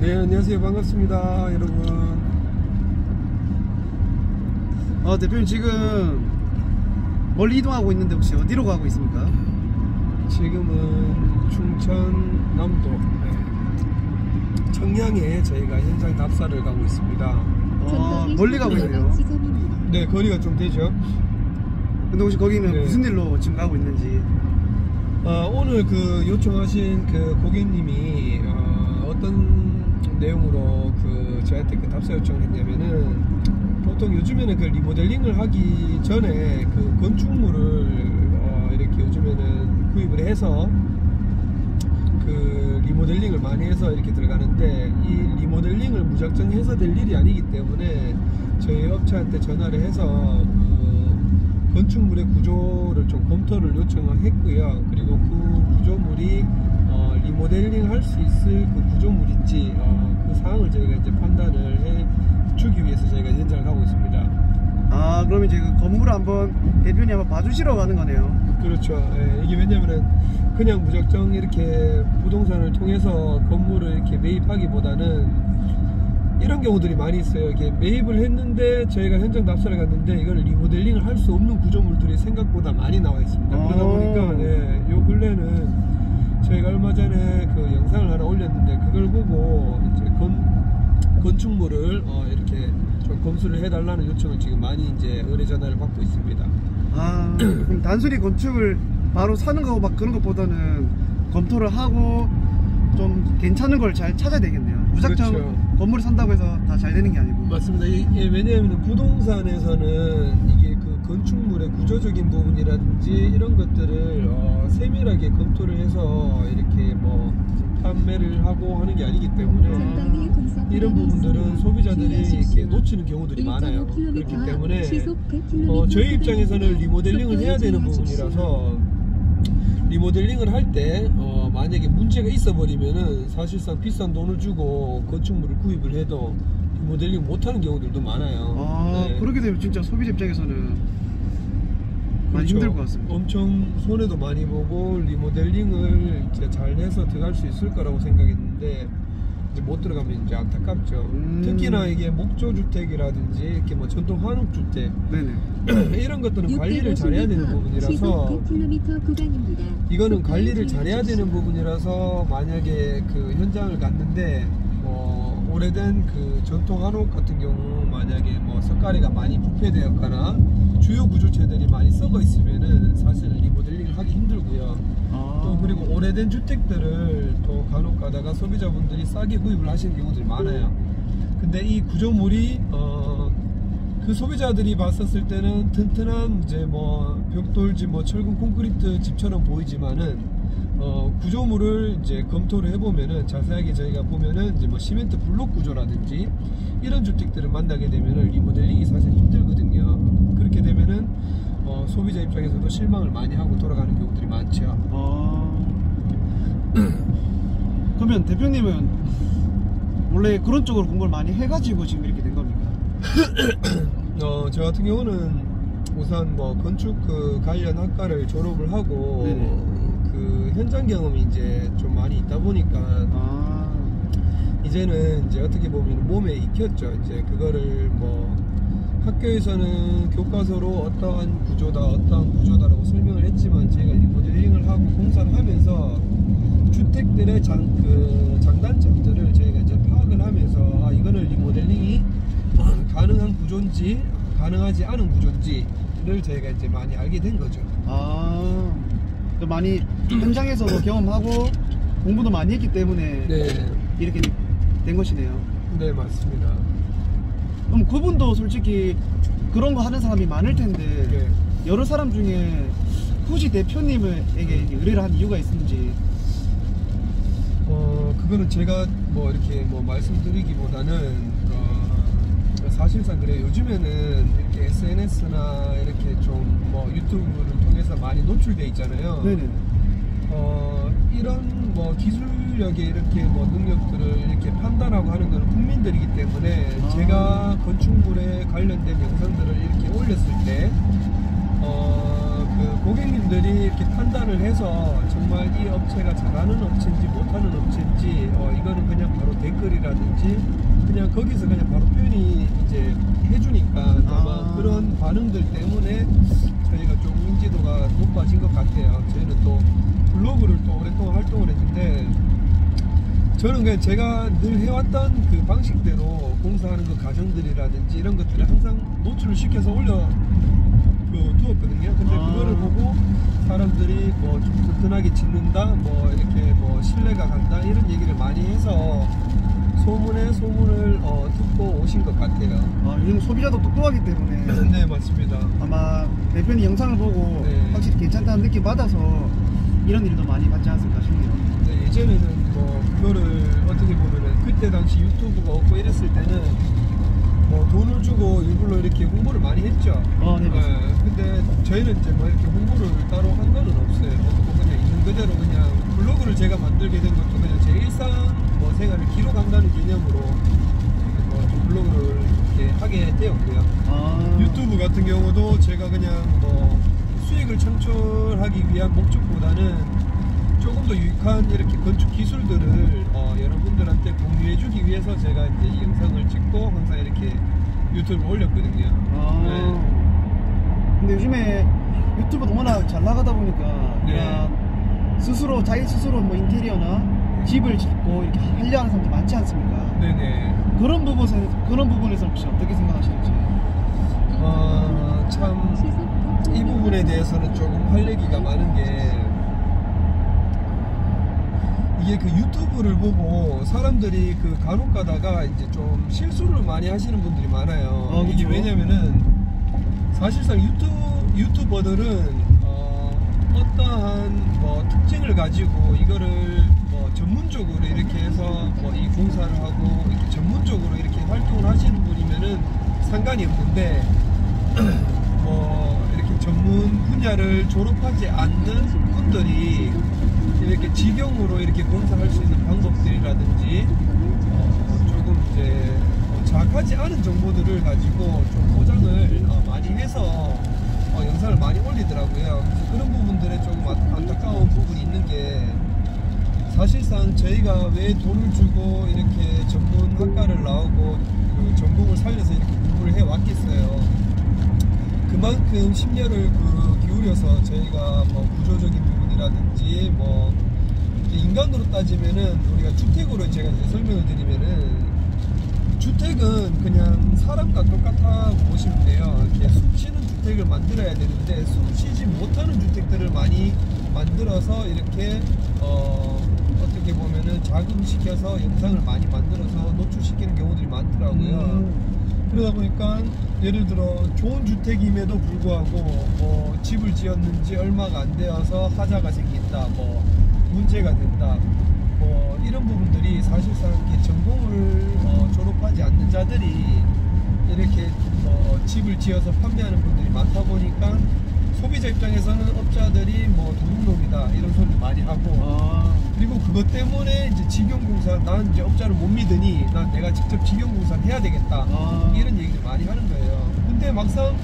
네, 안녕하세요. 반갑습니다, 여러분. 대표님 지금 멀리 이동하고 있는데 혹시 어디로 가고 있습니까? 지금은 충청남도 청량에 저희가 현장 답사를 가고 있습니다. 멀리 가고 있네요. 네, 거리가 좀 되죠. 근데 혹시 거기는 네. 무슨 일로 지금 가고 있는지? 오늘 그 요청하신 그 고객님이 어떤 내용으로 그 저한테 그 답사 요청을 했냐면은, 보통 요즘에는 그 리모델링을 하기 전에 그 건축물을 이렇게 요즘에는 구입을 해서 그 리모델링을 많이 해서 이렇게 들어가는데, 이 리모델링을 무작정 해서 될 일이 아니기 때문에 저희 업체한테 전화를 해서 그 건축물의 구조를 좀 검토를 요청을 했고요. 그리고 그 구조물이 리모델링 할 수 있을 그 구조물인지 그 사항을 저희가 이제 판단을 해 주기 위해서 저희가 현장을 가고 있습니다. 그럼 이제 그 건물을 한번 대표님 한번 봐주시러 가는 거네요. 그렇죠. 예, 이게 왜냐면은 그냥 무작정 이렇게 부동산을 통해서 건물을 이렇게 매입하기보다는 이런 경우들이 많이 있어요. 이게 매입을 했는데 저희가 현장 답사를 갔는데 이걸 리모델링을 할 수 없는 구조물들이 생각보다 많이 나와 있습니다. 그러다 보니까 요 근래는 저희가 얼마 전에 그 영상을 하나 올렸는데, 그걸 보고 이제 건축물을 이렇게 좀 검수를 해달라는 요청을 지금 많이 이제 의뢰 전화를 받고 있습니다. 그럼 단순히 건축을 바로 사는 거 막 그런 것보다는 검토를 하고 좀 괜찮은 걸 잘 찾아야 되겠네요. 무작정 그렇죠. 건물을 산다고 해서 다 잘 되는 게 아니고. 맞습니다. 왜냐하면 부동산에서는 이게 그 건축물의 구조적인 부분이라든지 이런 것들을 세밀하게 검토를 해서 이렇게 뭐 판매를 하고 하는 게 아니기 때문에 이런 부분들은 소비자들이 이렇게 놓치는 경우들이 많아요. 그렇기 때문에 저희 입장에서는 리모델링을 해야 되는 부분이라서, 리모델링을 할 때 만약에 문제가 있어 버리면은 사실상 비싼 돈을 주고 건축물을 구입을 해도 리모델링 못하는 경우들도 많아요. 네. 그렇게 되면 진짜 소비자 입장에서는 많이 그렇죠. 힘들 것 같습니다. 엄청 손해도 많이 보고 리모델링을 이제 잘 해서 들어갈 수 있을 거라고 생각했는데 이제 못 들어가면 이제 안타깝죠. 특히나 이게 목조주택이라든지 이렇게 뭐 전통 한옥주택 이런 것들은 관리를 잘해야 되는 부분이라서, 이거는 관리를 잘해야 되는 부분이라서 만약에 그 현장을 갔는데 오래된 그 전통 한옥 같은 경우 만약에 뭐 석가래가 많이 부패되었거나 주요 구조체들이 많이 썩어 있으면은 사실 리모델링을 하기 힘들고요. 또 그리고 오래된 주택들을 또 간혹 가다가 소비자분들이 싸게 구입을 하시는 경우들이 많아요. 근데 이 구조물이 그 소비자들이 봤었을 때는 튼튼한 이제 뭐 벽돌집, 뭐 철근 콘크리트 집처럼 보이지만은 구조물을 이제 검토를 해보면은, 자세하게 저희가 보면은 이제 뭐 시멘트 블록 구조라든지 이런 주택들을 만나게 되면은 리모델링이 사실 힘들거든요. 그렇게 되면은 소비자 입장에서도 실망을 많이 하고 돌아가는 경우들이 많죠. 그러면 대표님은 원래 그런 쪽으로 공부를 많이 해가지고 지금 이렇게 된 겁니까? 저 같은 경우는 우선 뭐 건축 그 관련 학과를 졸업을 하고 그 현장 경험이 이제 좀 많이 있다 보니까 이제는 이제 어떻게 보면 몸에 익혔죠. 이제 그거를 뭐 학교에서는 교과서로 어떠한 구조다라고 설명을 했지만, 제가 리모델링을 하고 공사를 하면서 주택들의 장단점들을 저희가 이제 파악을 하면서 이거는 리모델링이 가능한 구조인지 가능하지 않은 구조인지를 저희가 이제 많이 알게 된 거죠. 또 많이 현장에서도 경험하고 공부도 많이 했기 때문에 이렇게 된 것이네요. 네, 맞습니다. 그럼 그분도 솔직히 그런 거 하는 사람이 많을 텐데 여러 사람 중에 굳이 대표님에게 의뢰를 한 이유가 있는지. 그거는 제가 뭐 이렇게 뭐 말씀드리기보다는 사실상 그래요. 요즘에는 이렇게 SNS나 이렇게 좀 뭐 유튜브를 통해서 많이 노출돼 있잖아요. 이런 뭐 기술력의 이렇게 뭐 능력들을 이렇게 판단하고 하는 것은 국민들이기 때문에 제가 건축물에 관련된 영상들을 이렇게 올렸을 때 그 고객님들이 이렇게 판단을 해서 정말 이 업체가 잘하는 업체인지 못하는 업체인지 이거는 그냥 바로 댓글 댓글이라든지 그냥 거기서 그냥 바로 표현이 이제 해주니까 아마 그런 반응들 때문에 저희가 좀 인지도가 높아진 것 같아요. 저희는 또 블로그를 또 오랫동안 활동을 했는데 저는 그냥 제가 늘 해왔던 그 방식대로 공사하는 그 과정들이라든지 이런 것들을 항상 노출을 시켜서 두었거든요. 근데 그거를 보고 사람들이 뭐 좀 든든하게 짓는다, 뭐 이렇게 뭐 신뢰가 간다 이런 얘기를 많이 해서 소문에 소문을 듣고 오신 것 같아요. 요즘 소비자도 똑똑하기 때문에 네, 맞습니다. 아마 대표님 영상을 보고 네. 확실히 괜찮다는 느낌 받아서 이런 일도 많이 받지 않았을까 싶네요. 네, 예전에는 뭐 그거를 어떻게 보면은 그때 당시 유튜브가 없고 이랬을 때는 뭐 돈을 주고 일부러 이렇게 홍보를 많이 했죠. 네, 맞습니다. 근데 저희는 이제 뭐 이렇게 홍보를 따로 한 거는 없어요. 뭐 그냥 있는 그대로 그냥 블로그를 제가 만들게 된 것도 그냥 제 일상 뭐 생활을 기록한다는 개념으로 좀 블로그를 이렇게 하게 되었고요. 유튜브 같은 경우도 제가 그냥 뭐 수익을 창출하기 위한 목적보다는 조금 더 유익한 이렇게 건축 기술들을 여러분들한테 공유해주기 위해서 제가 이제 이 영상을 찍고 항상 이렇게 유튜브를 올렸거든요. 네. 근데 요즘에 유튜브도 워낙 잘 나가다 보니까 네. 스스로 자기 스스로 뭐 인테리어나 집을 짓고 이렇게 하려 하는 사람도 많지 않습니까? 네네. 그런 부분에서 혹시 어떻게 생각하시는지? 참 이 부분에 대해서는 조금 할 얘기가 많은 게 이게 그 유튜브를 보고 사람들이 그 간혹 가다가 이제 좀 실수를 많이 하시는 분들이 많아요. 이게 그렇죠. 왜냐면은 사실상 유튜버들은 어떠한 뭐 특징을 가지고 이거를 뭐 전문적으로 이렇게 해서 뭐 이 공사를 하고 이렇게 전문적으로 이렇게 활동을 하시는 분이면은 상관이 없는데 뭐 이렇게 전문 분야를 졸업하지 않는 분들이 이렇게 직영으로 이렇게 공사할 수 있는 방법들이라든지 조금 이제 정확하지 않은 정보들을 가지고 좀 포장을 많이 해서 영상을 많이 올리더라고요. 그래서 그런 부분들에 조금 안타까운 부분이 있는 게 사실상 저희가 왜 돈을 주고 이렇게 전문 학과를 나오고 그 전공을 살려서 이렇게 공부를 해 왔겠어요. 그만큼 심려를 기울여서 저희가 뭐 구조적인 부분이라든지 뭐 인간으로 따지면은 우리가 주택으로 제가 이제 설명을 드리면은 주택은 그냥 사람과 똑같다고 보시면 돼요. 이렇게 숨 쉬는 주택을 만들어야 되는데 숨 쉬지 못하는 주택들을 많이 만들어서 이렇게 어떻게 보면은 자극시켜서 영상을 많이 만들어서 노출시키는 경우들이 많더라고요. 그러다 보니까 예를 들어 좋은 주택임에도 불구하고 뭐 집을 지었는지 얼마가 안 되어서 하자가 생긴다, 뭐 문제가 된다, 뭐 이런 부분들이 사실상 이렇게 전공을 졸업하지 않는 자들이 이렇게 집을 지어서 판매하는 분들이 많다 보니까 소비자 입장에서는 업자들이 뭐 도둑놈이다 이런 소리를 많이 하고 그리고 그것 때문에 이제 직영공사 난 이제 업자를 못 믿으니 난 내가 직접 직영공사를 해야 되겠다 이런 얘기를 많이 하는 거예요. 근데 막상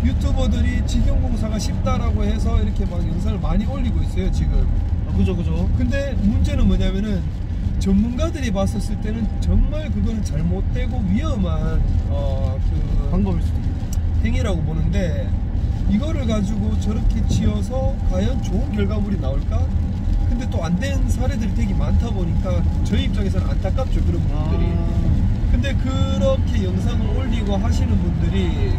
유튜버들이 직영공사가 쉽다라고 해서 이렇게 막 영상을 많이 올리고 있어요 지금. 그죠. 근데 문제는 뭐냐면은 전문가들이 봤었을 때는 정말 그거는 잘못되고 위험한 그 방법일 수도 있고 행위라고 보는데 이거를 가지고 저렇게 지어서 과연 좋은 결과물이 나올까? 근데 또 안 된 사례들이 되게 많다 보니까 저희 입장에서는 안타깝죠 그런 분들이. 근데 그렇게 영상을 올리고 하시는 분들이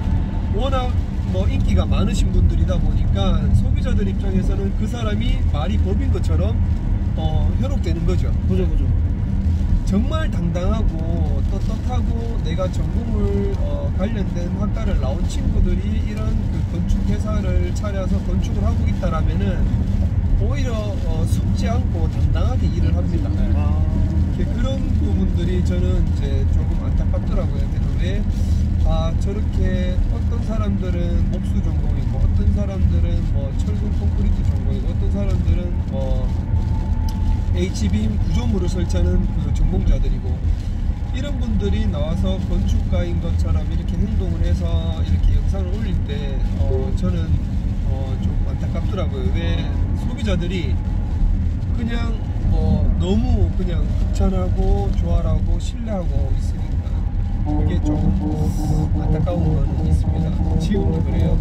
워낙 뭐 인기가 많으신 분들이다 보니까 소비자들 입장에서는 그 사람이 말이 법인 것처럼 현혹되는 거죠. 그죠. 정말 당당하고 떳떳하고 내가 전공을 관련된 학과를 나온 친구들이 이런 그 건축 회사를 차려서 건축을 하고 있다라면은 오히려 속지 않고 당당하게 일을 합니다. 그런 부분들이 저는 이제 조금 안타깝더라고요. 왜 저렇게 어떤 사람들은 목수 전공이고 어떤 사람들은 뭐 철근 콘크리트 전공이고 어떤 사람들은 H빔 구조물을 설치하는 그 전공자들이고 이런 분들이 나와서 건축가인 것처럼 이렇게 행동을 해서 이렇게 영상을 올릴 때 저는 좀 안타깝더라고요. 왜 소비자들이 그냥 뭐 너무 그냥 극찬하고 조화라고 신뢰하고 있으니까 그게 좀 안타까운 건 있습니다. 지금도 그래요.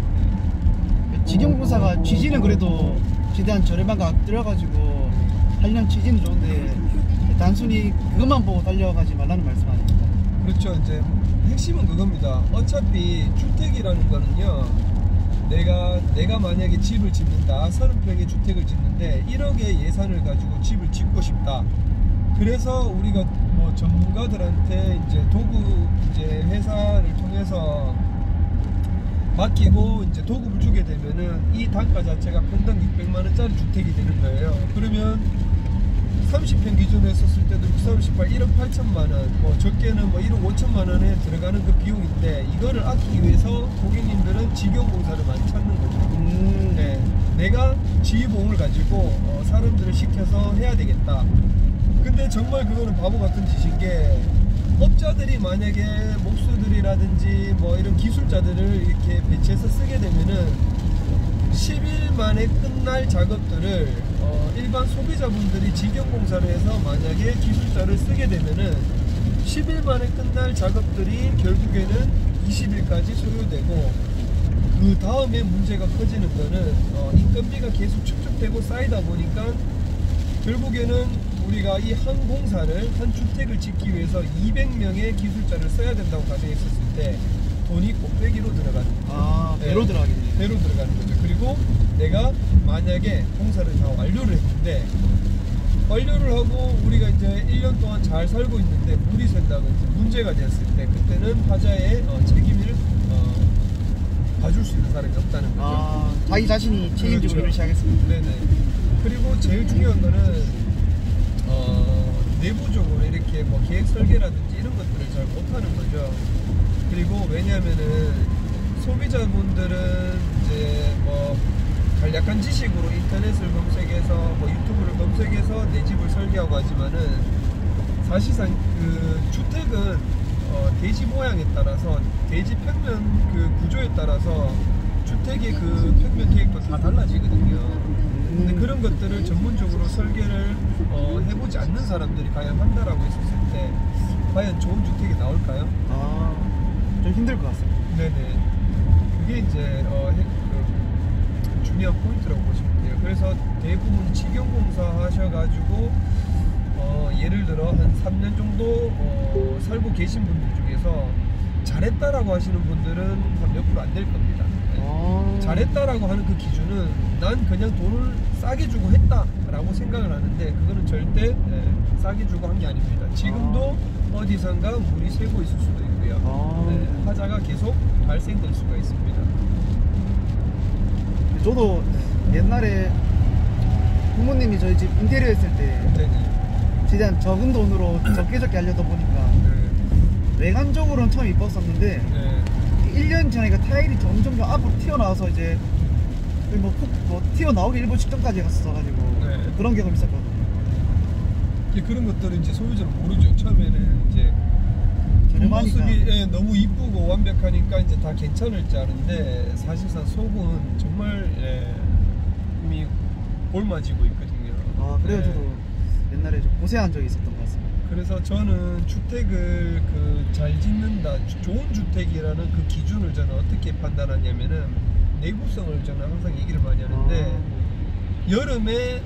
직영공사가 취지는 그래도 최대한 저렴하게 들어가지고 하려는 취지는 좋은데 단순히 그것만 보고 달려가지 말라는 말씀 아닙니까? 그렇죠. 이제 핵심은 그겁니다. 어차피 주택이라는 거는요, 내가 만약에 집을 짓는다, 30평의 주택을 짓는데 1억의 예산을 가지고 집을 짓고 싶다. 그래서 우리가 뭐 전문가들한테 이제 도구 이제 회사를 통해서 맡기고 이제 도급을 주게 되면은 이 단가 자체가 평당 600만 원짜리 주택이 되는 거예요. 그러면 30평 기준으로 했었을 때도 638, 1억 8천만 원, 뭐 적게는 뭐 1억 5천만 원에 들어가는 그 비용인데 이거를 아끼기 위해서 고객님들은 직영공사를 많이 찾는 거죠. 네, 내가 지휘봉을 가지고 사람들을 시켜서 해야 되겠다. 근데 정말 그거는 바보 같은 짓인 게 업자들이 만약에 목수들이라든지 뭐 이런 기술자들을 이렇게 배치해서 쓰게 되면은 10일 만에 끝날 작업들을 일반 소비자분들이 직영공사를 해서 만약에 기술자를 쓰게 되면은 10일 만에 끝날 작업들이 결국에는 20일까지 소요되고 그 다음에 문제가 커지는 거는 인건비가 계속 축적되고 쌓이다 보니까 결국에는 우리가 이 한 공사를 한 주택을 짓기 위해서 200명의 기술자를 써야 된다고 가정했었을 때 돈이 곱빼기로 들어가는 거죠. 배로 들어가겠네요. 배로 들어가는 거죠. 그리고 내가 만약에 공사를 다 완료를 했는데 완료를 하고 우리가 이제 1년 동안 잘 살고 있는데 물이 샌다든지 문제가 되었을 때 그때는 화자의 책임을 봐줄 수 있는 사람이 없다는 거죠. 자기 자신이 책임지고 일을 시작했습니다. 네네. 그리고 제일 중요한 거는 내부적으로 이렇게 뭐 계획 설계라든지 이런 것들을 잘 못하는 거죠. 그리고 왜냐하면은 소비자분들은 이제 뭐 간략한 지식으로 인터넷을 검색해서 뭐 유튜브를 검색해서 내 집을 설계하고 하지만은 사실상 그 주택은 대지 모양에 따라서 대지 평면 그 구조에 따라서 주택의 그 평면 계획도 다 달라지거든요. 근데 그런 것들을 전문적으로 설계를 해보지 않는 사람들이 과연 한다라고 했었을 때 과연 좋은 주택이 나올까요? 좀 힘들 것 같습니다. 네네. 그게 이제 중요한 포인트라고 보시면 돼요. 그래서 대부분 직영공사 하셔가지고 예를 들어 한 3년 정도 살고 계신 분들 중에서 잘했다라고 하시는 분들은 한 몇 프로 안 될 겁니다. 잘했다라고 하는 그 기준은 난 그냥 돈을 싸게 주고 했다라고 생각을 하는데 그거는 절대 싸게 주고 한 게 아닙니다. 지금도 어디선가 물이 새고 있을 수도 있고요. 화자가 계속 발생될 수가 있습니다. 저도 옛날에 부모님이 저희 집 인테리어 했을 때 최대한 적은 돈으로 적게 하려다 보니까 외관적으로는 참 이뻤었는데 1년 전에 타일이 점점 앞으로 튀어나와서 이제 뭐 튀어나오기 일부 직전까지 갔었어가지고 그런 경험이 있었거든요. 그런 것들은 이제 소유자는 모르죠. 처음에는 이제 뒷모습이 너무 이쁘고 완벽하니까 이제 다 괜찮을 줄 아는데 사실상 속은 정말 이미 옮아지고 있거든요. 그래요. 저도 옛날에 좀 고생한 적이 있었던 것 같습니다. 그래서 저는 주택을 잘 짓는다, 좋은 주택이라는 그 기준을 저는 어떻게 판단하냐면은 내구성을 저는 항상 얘기를 많이 하는데 여름에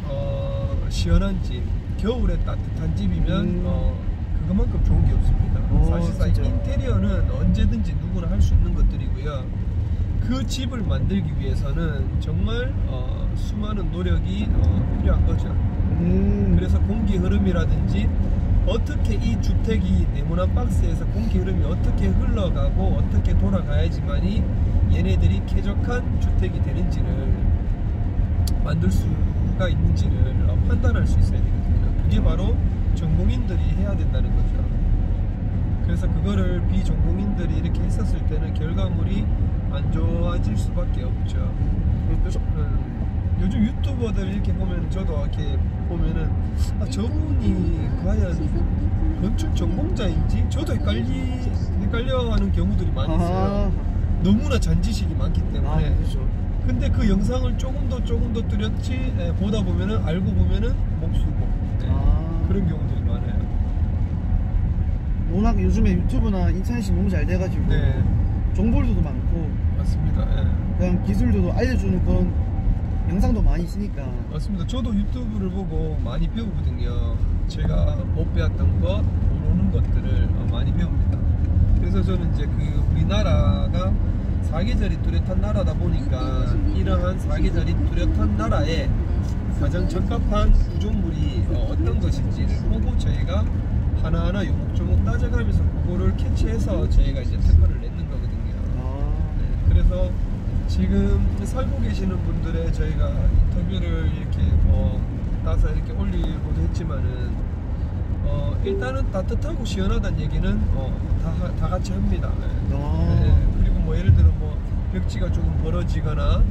시원한 집, 겨울에 따뜻한 집이면 그것만큼 좋은 게 없습니다. 사실상 진짜. 인테리어는 언제든지 누구나 할 수 있는 것들이고요. 그 집을 만들기 위해서는 정말 수많은 노력이 필요한 거죠. 그래서 공기 흐름이라든지 어떻게 이 주택이 네모난 박스에서 공기 흐름이 어떻게 흘러가고 어떻게 돌아가야지만이 얘네들이 쾌적한 주택이 되는지를 만들 수가 있는지를 판단할 수 있어야 되거든요. 그게 바로 전공인들이 해야 된다는 거죠. 그래서 그거를 비전공인들이 이렇게 했었을 때는 결과물이 안 좋아질 수밖에 없죠. 요즘 유튜버들 이렇게 보면 저도 이렇게 보면은 저분이 과연 건축 전공자인지 저도 헷갈려하는 경우들이 많이 있어요. 너무나 잔지식이 많기 때문에. 그렇죠. 근데 그 영상을 조금 더 뚜렷이 보다 보면은 알고 보면은 목수고 네. 그런 경우들이 많아요. 워낙 요즘에 유튜브나 인터넷이 너무 잘 돼가지고 네. 정보들도 많고 맞습니다. 네. 그냥 기술들도 알려주는 그런 영상도 많이 있으니까. 맞습니다. 저도 유튜브를 보고 많이 배우거든요. 제가 못 배웠던 것, 모르는 것들을 많이 배웁니다. 그래서 저는 이제 그 우리나라가 사계절이 뚜렷한 나라다 보니까 이러한 사계절이 뚜렷한 나라에 가장 적합한 구조물이 어떤 것인지를 보고 저희가 하나하나 요목조목 따져가면서 그거를 캐치해서 저희가 이제 특허를 내는 거거든요. 네, 그래서 지금 살고 계시는 분들의 저희가 인터뷰를 이렇게 따서 이렇게 올리고도 했지만은 일단은 따뜻하고 시원하다는 얘기는 다 같이 합니다. 네, 그리고 뭐 예를 들어 뭐 벽지가 조금 벌어지거나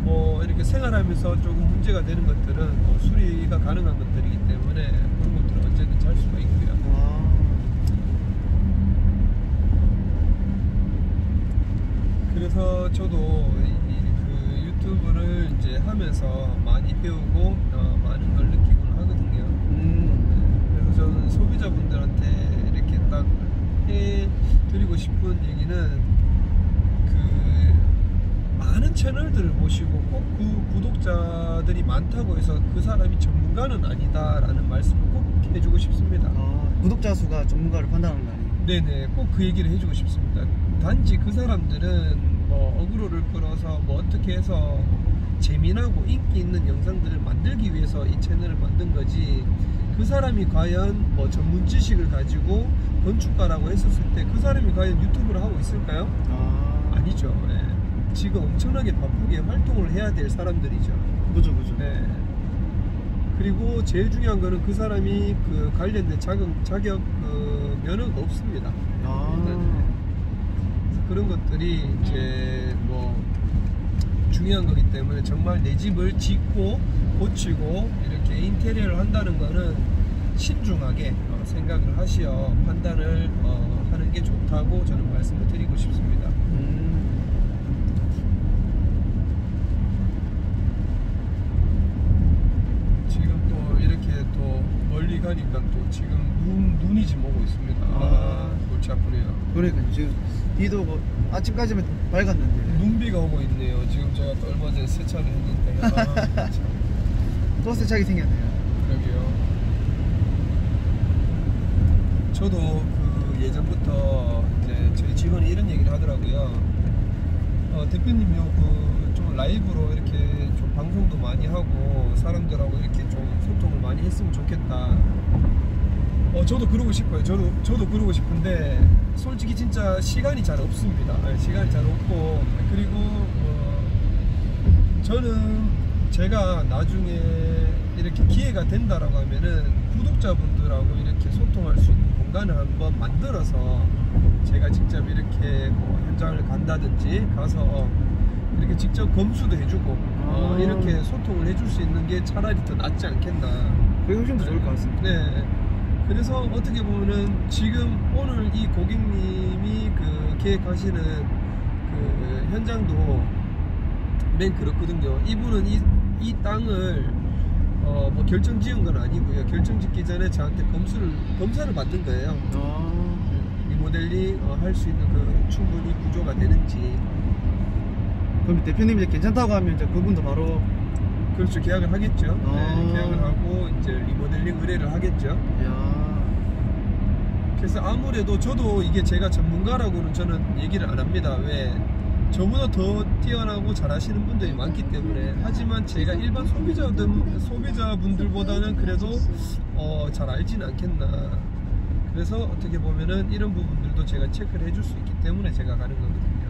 뭐 이렇게 생활하면서 조금 문제가 되는 것들은 수리가 가능한 것들이기 때문에 그런 것들은 언제든지 할 수가 있고요. 그래서 저도 그 유튜브를 이제 하면서 많이 배우고 많은 걸 느끼곤 하거든요. 그래서 저는 소비자분들한테 이렇게 딱 해드리고 싶은 얘기는 그 많은 채널들을 보시고 꼭 그 구독자들이 많다고 해서 그 사람이 전문가는 아니다라는 말씀을 꼭 해주고 싶습니다. 구독자 수가 전문가를 판단하는 거 아니에요? 네네, 꼭 그 얘기를 해주고 싶습니다. 단지 그 사람들은 뭐 어그로를 끌어서 뭐 어떻게 해서 재미나고 인기 있는 영상들을 만들기 위해서 이 채널을 만든 거지, 그 사람이 과연 뭐 전문 지식을 가지고 건축가라고 했었을 때 그 사람이 과연 유튜브를 하고 있을까요? 아니죠. 네. 지금 엄청나게 바쁘게 활동을 해야 될 사람들이죠. 그죠. 네. 그리고 제일 중요한 거는 그 사람이 그 관련된 자격 면허가 없습니다. 그런 것들이 이제 뭐 중요한 거기 때문에 정말 내 집을 짓고 고치고 이렇게 인테리어를 한다는 거는 신중하게 생각을 하시어 판단을 하는 게 좋다고 저는 말씀을 드리고 싶습니다. 지금 또 이렇게 또 멀리 가니까 또 지금 눈이 지금 오고 있습니다. 골치 아프네요. 그러니까 지금 비도 오고 아침까지면 밝았는데 눈비가 오고 있네요. 지금 제가 또 얼마 전에 세차를 했는데 또 세차기 생겼네요. 그러게요. 저도 그 예전부터 이제 저희 직원이 이런 얘기를 하더라고요. 대표님요, 좀 라이브로 이렇게 좀 방송도 많이 하고 사람들하고 이렇게 좀 소통을 많이 했으면 좋겠다. 저도 그러고 싶어요. 저도 그러고 싶은데 솔직히 진짜 시간이 잘 없습니다. 시간이 잘 없고, 그리고 저는 제가 나중에 이렇게 기회가 된다라고 하면은 구독자분들하고 이렇게 소통할 수 있는 공간을 한번 만들어서 제가 직접 이렇게 뭐 현장을 간다든지 가서 이렇게 직접 검수도 해주고 이렇게 소통을 해줄 수 있는 게 차라리 더 낫지 않겠나. 그게 훨씬 더 좋을 것 같습니다. 네. 그래서 어떻게 보면은 지금 오늘 이 고객님이 그 계획하시는 그 현장도 맨 그렇거든요. 이분은 이 땅을 뭐 결정 지은 건 아니고요. 결정 짓기 전에 저한테 검사를 받는 거예요. 리모델링 할 수 있는 그 충분히 구조가 되는지. 그럼 대표님이 이제 괜찮다고 하면 이제 그분도 바로 그렇죠, 계약을 하겠죠. 네, 계약을 하고 이제 리모델링 의뢰를 하겠죠. 그래서 아무래도 저도 이게 제가 전문가라고는 저는 얘기를 안 합니다. 왜? 저보다 더 뛰어나고 잘하시는 분들이 많기 때문에. 하지만 제가 일반 소비자분들보다는 그래도 잘 알지는 않겠나. 그래서 어떻게 보면은 이런 부분들도 제가 체크를 해줄 수 있기 때문에 제가 가는 거거든요.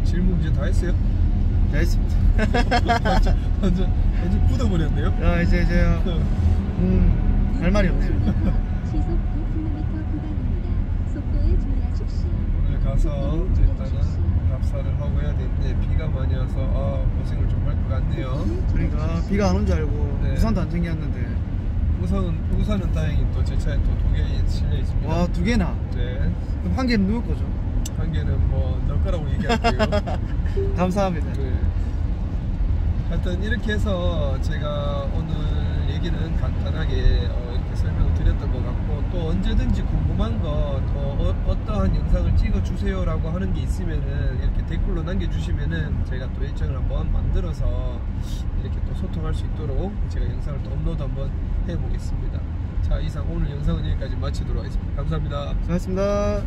질문 이제 다 했어요? 다 했습니다. 완전 굳어버렸네요? 이제 할 말이 없네요. 시속 9km 구간입니다. 속도에 주의하십시오. 오늘 가서 일단은 답사를 하고 해야 되는데 비가 많이 와서 고생을 좀 할 것 같네요. 그러니까 비가 안 온 줄 알고 네. 우산도 안 챙겼는데 우선은 다행히 또 제 차에 또 2개 실려 있습니다. 와, 2개나. 네. 그럼 한 개는 누구 거죠? 한 개는 뭐 너 거라고 얘기할게요. 감사합니다. 네. 하여튼 이렇게 해서 제가 오늘 얘기는 간단하게 이렇게 설명을 드렸던 것 같고, 또 언제든지 궁금한 거 또 어떠한 영상을 찍어주세요 라고 하는 게 있으면은 이렇게 댓글로 남겨주시면은 제가 또 일정을 한번 만들어서 이렇게 또 소통할 수 있도록 제가 영상을 또 업로드 한번 해보겠습니다. 자, 이상 오늘 영상은 여기까지 마치도록 하겠습니다. 감사합니다. 수고하셨습니다.